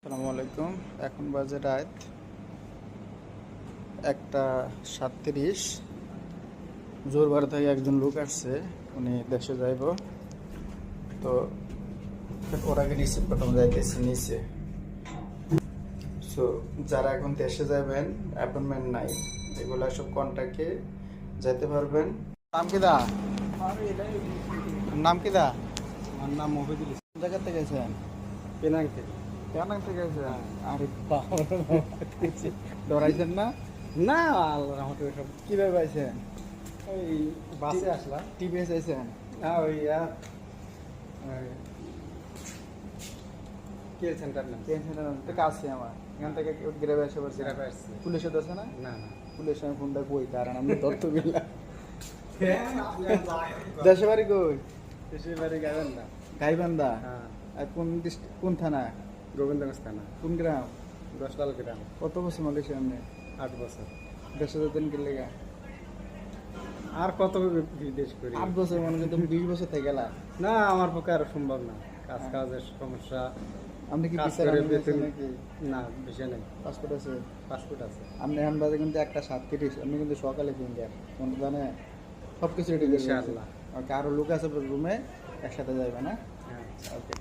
আসসালামু আলাইকুম। এখন বাজে রাত 1:37। জোরবাড়ি থেকে একজন লোক আসছে, উনি দেশে যাইব। তো ওর আগে রিসিভ প্রথম যাইতেছি নিচে। সো যারা এখন দেশে যাবেন, অ্যাপয়েন্টমেন্ট নাই, এগুলা সব কন্ট্যাক্টে যাইতে পারবেন। নাম কি দা? নাম কি দা? আমার নাম মহিদুল ইসলাম। কোন জায়গা থেকে গেছেন? পেনাং থেকে। পেনাং থেকে গেছেন? আরে বাবা, ডরাইছেন না? না, আল্লাহ রহমতে সব কিভাবে পাইছেন? ওই বাসে আসলাম। টিভিএস আইছেন? না, ওই কেল সেন্টার না, থেকে আসছি আমার এখান থেকে গ্রেভে এসে পড়ছি। সেটা আসছে। পুলিশে ধরছে না? না না, পুলিশ আমি ফোনটা কই কারণ আমি ধরতে গেলাম। দেশে বাড়ি কই? দেশের বাড়ি গাবেন না। গাইবান্ধা? হ্যাঁ, আর কোন থানা? গোবিন্দগঞ্জ থানা, কোন গ্রাম? 10 গ্রাম। কত বছর মালয়েশিয়া সামনে 8 বছর। দেশে যেতেন কি লেগা? আর কত বিদেশ করি? 8 বছর মনে হয় তুমি 20 বছর থেকে গেলা। না, আমার পক্ষে আর সম্ভব না। কাজের সমস্যা। আপনি কি কাজ বিচার করে আনবেন বেতন নাকি? না, বিষয় নেই। পাসপোর্ট আছে? পাসপোর্ট আছে। আপনি এখন বাজে কিন্তু 1:37, আপনি কিন্তু সকালে ফিরবেন কোন জানে সব কিছু রেডি করে ইনশাআল্লাহ। ওকে, আরো লোক আছে রুমে, একসাথে যাইবে না? হ্যাঁ। ওকে।